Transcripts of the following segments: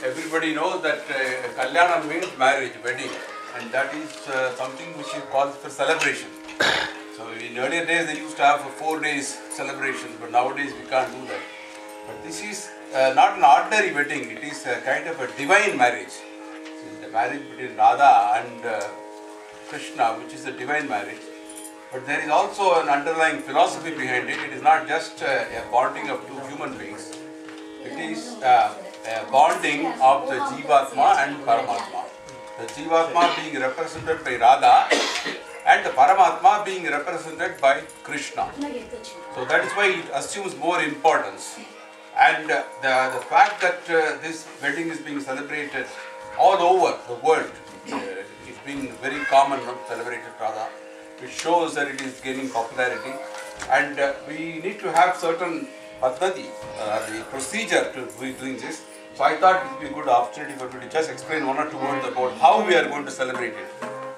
Everybody knows that Kalyanam means marriage, wedding, and that is something which is called for celebration. So in earlier days they used to have a 4 days celebration, but nowadays we can't do that. But this is not an ordinary wedding, it is a kind of a divine marriage. So the marriage between Radha and Krishna, which is a divine marriage. But there is also an underlying philosophy behind it. It is not just a bonding of two human beings. It is a bonding of the Jivatma and Paramatma. The Jivatma being represented by Radha and the Paramatma being represented by Krishna. So that is why it assumes more importance. And the fact that this wedding is being celebrated all over the world, it's been very common to celebrate Radha, which shows that it is gaining popularity. And we need to have certain paddhati, the procedure to be doing this. So I thought it would be a good opportunity for me to just explain 1 or 2 words about how we are going to celebrate it.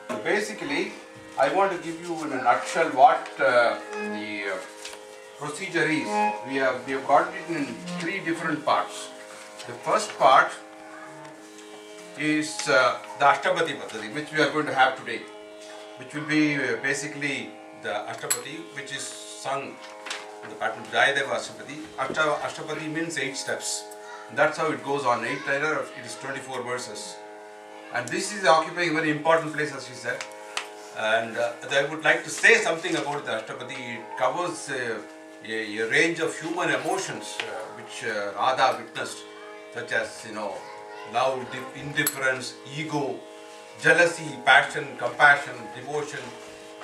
So basically, I want to give you in a nutshell what the procedure is. We have got it in 3 different parts. The first part is the Ashtapadi Paddhati, which we are going to have today, which will be basically the Ashtapadi, which is sung in the pattern Jayadeva Ashtapadi. Ashtapadi means 8 steps. That's how it goes on. 8 later, it is 24 verses. And this is occupying a very important place, as she said. And I would like to say something about the Ashtapadi. It covers a range of human emotions which Radha witnessed, such as, love, indifference, ego, jealousy, passion, compassion, devotion,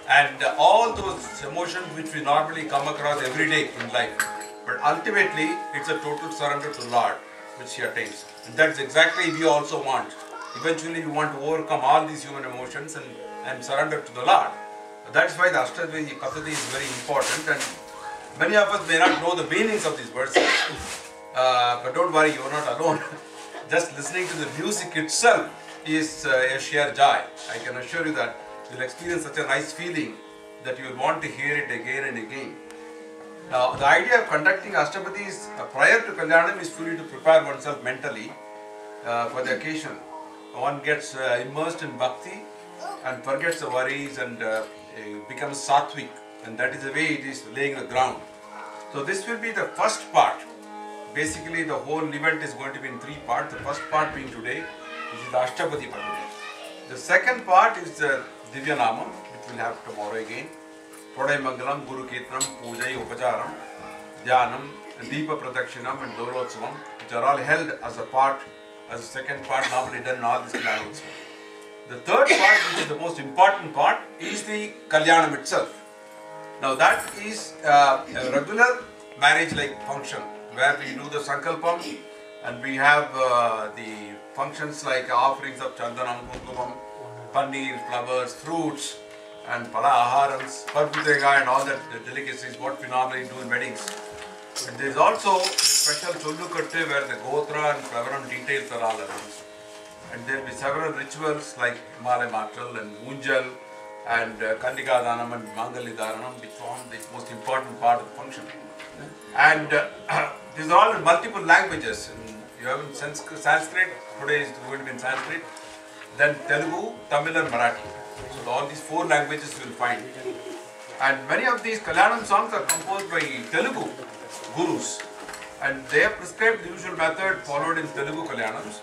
and all those emotions which we normally come across every day in life. But ultimately, it's a total surrender to Lord, which she attains. And that's exactly we also want. Eventually, we want to overcome all these human emotions and surrender to the Lord. That's why the Ashtapadi Paddhati is very important, and many of us may not know the meanings of these verses. But don't worry, you are not alone. Just listening to the music itself is a sheer joy. I can assure you that you will experience such a nice feeling that you will want to hear it again and again. Now, the idea of conducting Ashtapadi is prior to Kalyanam is fully to prepare oneself mentally for the occasion. One gets immersed in bhakti and forgets the worries and becomes sattvic, and that is the way it is laying the ground. So this will be the first part. Basically, the whole event is going to be in 3 parts. The first part being today, which is the Ashtapadi Paddhati. The second part is the Divyanamam, which we'll have tomorrow again. Pradai Mangalam, Guru Kirtanam, Pujai, Upacharam, Dhyanam, Deepa Pradakshinam and Dolotsavam, which are all held as a second part normally done in all these Kalyanams. The third part, which is the most important part, is the Kalyanam itself. Now that is a regular marriage-like function where we do the Sankalpam and we have the functions like offerings of Chandanam, Kumkumam, Paneer, flowers, fruits and Pala Aharams, Parputega and all that delicacies what we normally do in weddings. And there is also a special Chollukatte where the Gotra and Flavaram details are all announced. And there will be several rituals like Himalaya Matral and Unjal and Kandika Dhanam and Mangali Dharanam, which form the most important part of the function. And these are all in multiple languages. You have in Sanskrit, today is going to be in Sanskrit, then Telugu, Tamil and Marathi. So all these 4 languages you will find. And many of these Kalyanam songs are composed by Telugu gurus. And they have prescribed the usual method followed in Telugu Kalyanams,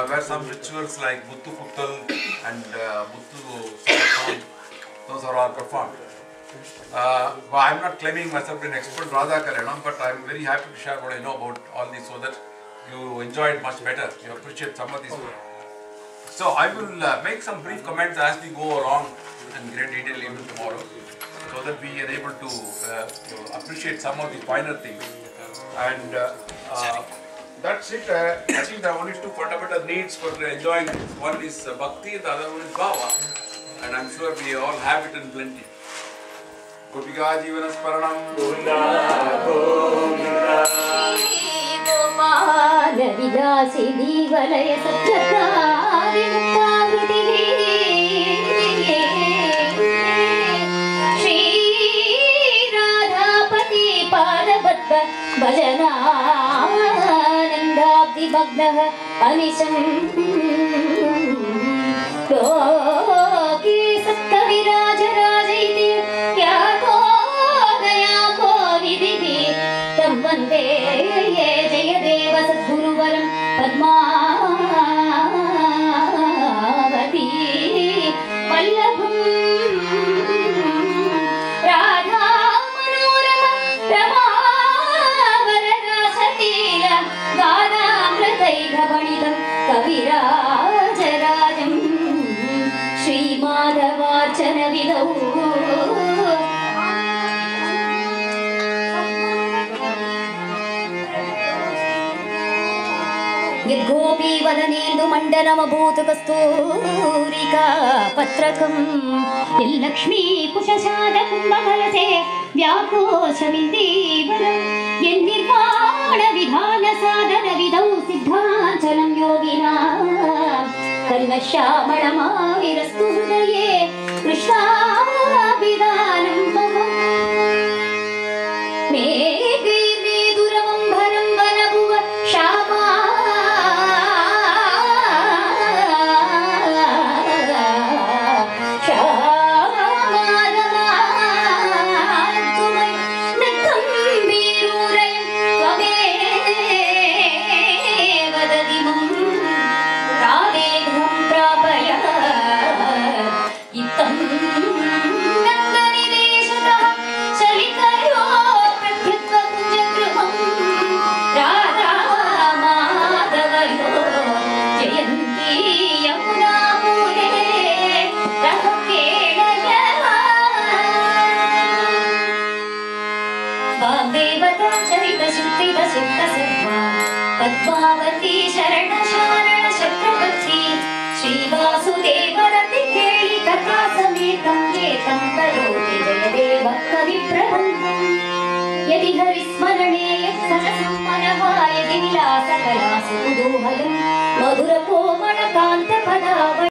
where some rituals like Muttu Puttal and Muttu Saratam, those are all performed. I am not claiming myself to be an expert in Radha Kalyanam, but I am very happy to share what I know about all these so that you enjoy it much better. You appreciate some of these. So I will make some brief comments as we go along in great detail even tomorrow, so that we are able to appreciate some of the finer things. And that's it. I think there are only 2 fundamental needs for enjoying this. One is bhakti, the other one is bhava. And I am sure we all have it in plenty. Gopika Jeevana Sparanam Govinda Govinda Gopala Vilasi Divalaya Satyata Vimukta Shri Radhapati Padabhatta Bhajana भक्तिभग्नः अनिशम् लोके सत्कविराजराज इति ख्यातो दयाको विधिः तं वन्दे जयदेव सद्गुरुवरं पद्मावती वल्लभम् राधा मनोरमा रमावररासलील गानामृतैर्भणितं कविराजराजम् श्रीमाधवार्चनविधौ यद्गोपी वदनेन्दु मण्डलमभूत कस्तूरिका पत्रकं यल्लक्ष्मी कुशशाद कुम्भकलसे व्याकोशमिन्दीवरं यन्निर्वाण विधान साधन विधौ सिद्धाचलं योगिना कल्मषामणमाविरस्तु हृदये कृष्णाभिधानं मम मेघैर्मेदुरवं भरं वनभुव श्यामा पद्मावती शरण शरण चक्रवर्ती श्रीवासुदेवरति केळि कथा समेतं एतं करोति जयदेव कविप्रबन्धम् यदि हरिस्मरणे यत्सरसं मनः यदि विलासकलासु कुतूहलं मधुरकोमलकान्त